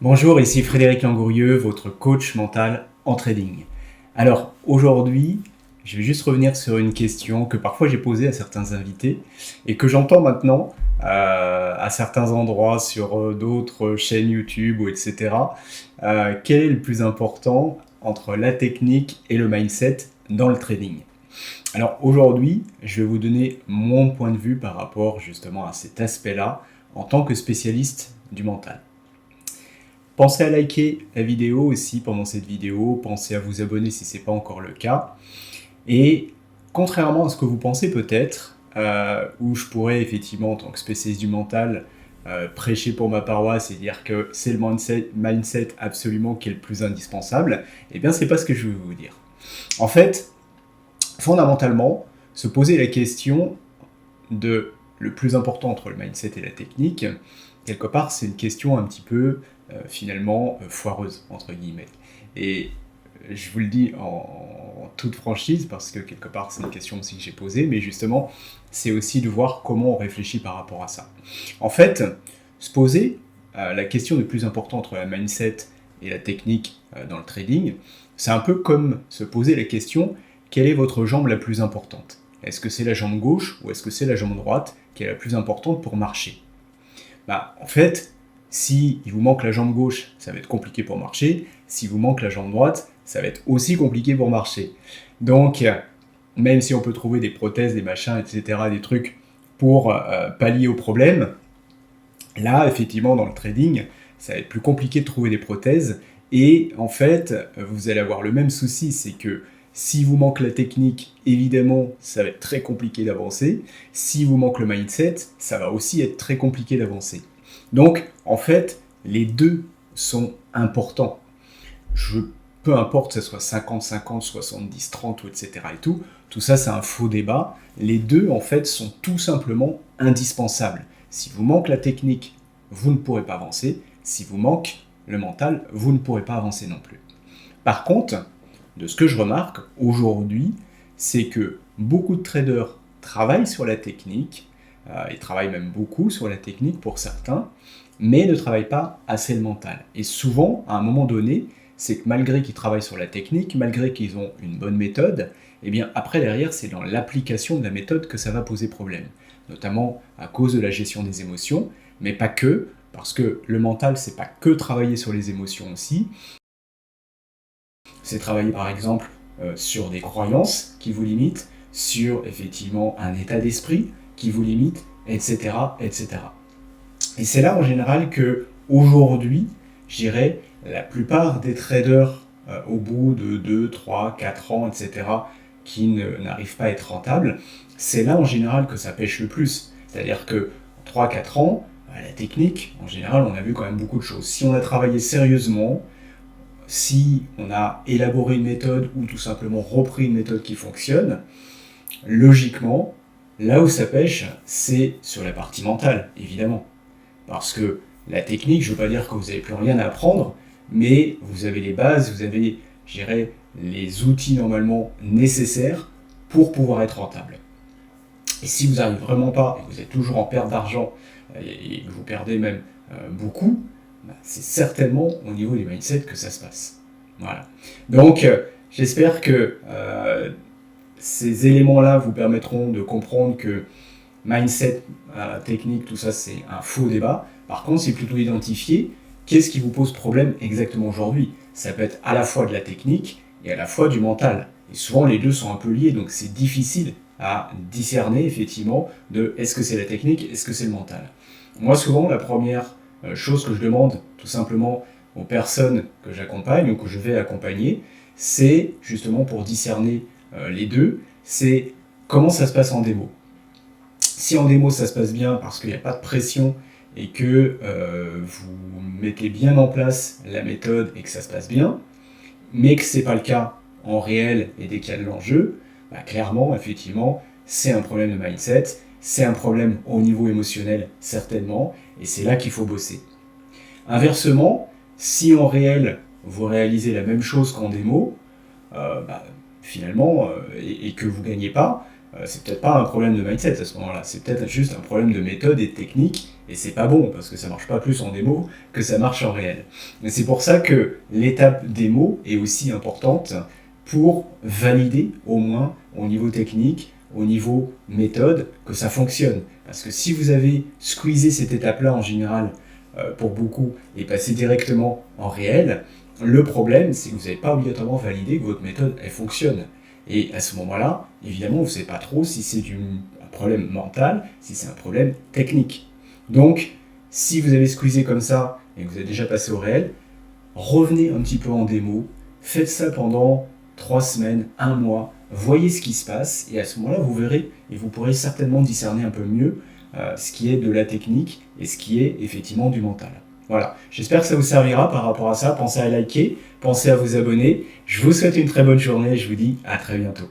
Bonjour, ici Frédéric Langourieux, votre coach mental en trading. Alors aujourd'hui, je vais juste revenir sur une question que parfois j'ai posée à certains invités et que j'entends maintenant à certains endroits sur d'autres chaînes YouTube ou etc. Quel est le plus important entre la technique et le mindset dans le trading? Alors aujourd'hui, je vais vous donner mon point de vue par rapport justement à cet aspect-là en tant que spécialiste du mental. Pensez à liker la vidéo aussi pendant cette vidéo, pensez à vous abonner si ce n'est pas encore le cas. Et contrairement à ce que vous pensez peut-être, où je pourrais effectivement en tant que spécialiste du mental prêcher pour ma paroisse et dire que c'est le mindset absolument qui est le plus indispensable, eh bien c'est pas ce que je veux vous dire. En fait, fondamentalement, se poser la question de le plus important entre le mindset et la technique, quelque part c'est une question un petit peu finalement foireuse entre guillemets. Et je vous le dis en toute franchise parce que quelque part c'est une question aussi que j'ai posée, mais justement c'est aussi de voir comment on réfléchit par rapport à ça. En fait, se poser la question le plus important entre la mindset et la technique dans le trading, c'est un peu comme se poser la question quelle est votre jambe la plus importante? Est-ce que c'est la jambe gauche ou est-ce que c'est la jambe droite qui est la plus importante pour marcher? En fait, si il vous manque la jambe gauche, ça va être compliqué pour marcher. Si vous manque la jambe droite, ça va être aussi compliqué pour marcher. Donc, même si on peut trouver des prothèses, des machins, etc., des trucs pour pallier au problème, là, effectivement, dans le trading, ça va être plus compliqué de trouver des prothèses. Et en fait, vous allez avoir le même souci, c'est que si vous manque la technique, évidemment, ça va être très compliqué d'avancer. Si vous manque le mindset, ça va aussi être très compliqué d'avancer. Donc, en fait, les deux sont importants. Peu importe que ce soit 50-50, 70-30, etc. et tout ça, c'est un faux débat. Les deux, en fait, sont tout simplement indispensables. Si vous manque la technique, vous ne pourrez pas avancer. Si vous manque le mental, vous ne pourrez pas avancer non plus. Par contre, de ce que je remarque aujourd'hui, c'est que beaucoup de traders travaillent sur la technique, et travaillent même beaucoup sur la technique pour certains, mais ne travaillent pas assez le mental. Et souvent, à un moment donné, c'est que malgré qu'ils travaillent sur la technique, malgré qu'ils ont une bonne méthode, eh bien après derrière, c'est dans l'application de la méthode que ça va poser problème. Notamment à cause de la gestion des émotions, mais pas que, parce que le mental, c'est pas que travailler sur les émotions aussi, c'est travailler par exemple sur des croyances qui vous limitent, sur effectivement un état d'esprit qui vous limite, etc., etc. Et c'est là en général que aujourd'hui, je dirais, la plupart des traders au bout de 2, 3, 4 ans, etc., qui n'arrivent pas à être rentables, c'est là en général que ça pêche le plus. C'est-à-dire que 3-4 ans, la technique, en général, on a vu quand même beaucoup de choses. Si on a travaillé sérieusement, si on a élaboré une méthode ou tout simplement repris une méthode qui fonctionne, logiquement, là où ça pêche, c'est sur la partie mentale, évidemment. Parce que la technique, je ne veux pas dire que vous n'avez plus rien à apprendre, mais vous avez les bases, vous avez, je dirais, les outils normalement nécessaires pour pouvoir être rentable. Et si vous n'arrivez vraiment pas, et que vous êtes toujours en perte d'argent, et que vous perdez même beaucoup, c'est certainement au niveau du mindset que ça se passe. Voilà. Donc, j'espère que ces éléments-là vous permettront de comprendre que mindset, technique, tout ça, c'est un faux débat. Par contre, c'est plutôt identifier qu'est-ce qui vous pose problème exactement aujourd'hui. Ça peut être à la fois de la technique et à la fois du mental. Et souvent, les deux sont un peu liés, donc c'est difficile à discerner, effectivement, de est-ce que c'est la technique, est-ce que c'est le mental. Moi, souvent, la première chose que je demande, tout simplement, aux personnes que j'accompagne ou que je vais accompagner, c'est justement pour discerner les deux, c'est comment ça se passe en démo. Si en démo ça se passe bien parce qu'il n'y a pas de pression et que vous mettez bien en place la méthode et que ça se passe bien, mais que ce n'est pas le cas en réel et dès qu'il y a de l'enjeu, clairement, effectivement, c'est un problème de mindset, c'est un problème au niveau émotionnel certainement, et c'est là qu'il faut bosser. Inversement, si en réel vous réalisez la même chose qu'en démo, finalement, et que vous ne gagnez pas, c'est peut-être pas un problème de mindset à ce moment-là, c'est peut-être juste un problème de méthode et de technique, et c'est pas bon, parce que ça marche pas plus en démo que ça marche en réel. Et c'est pour ça que l'étape démo est aussi importante pour valider au moins au niveau technique, au niveau méthode, que ça fonctionne. Parce que si vous avez squeezé cette étape-là en général, pour beaucoup, et passé directement en réel, le problème, c'est que vous n'avez pas obligatoirement validé que votre méthode, elle fonctionne. Et à ce moment-là, évidemment, vous ne savez pas trop si c'est un problème mental, si c'est un problème technique. Donc, si vous avez squeezé comme ça, et que vous êtes déjà passé au réel, revenez un petit peu en démo, faites ça pendant 3 semaines, 1 mois, voyez ce qui se passe, et à ce moment-là, vous verrez, et vous pourrez certainement discerner un peu mieux ce qui est de la technique et ce qui est effectivement du mental. Voilà, j'espère que ça vous servira par rapport à ça. Pensez à liker, pensez à vous abonner. Je vous souhaite une très bonne journée et je vous dis à très bientôt.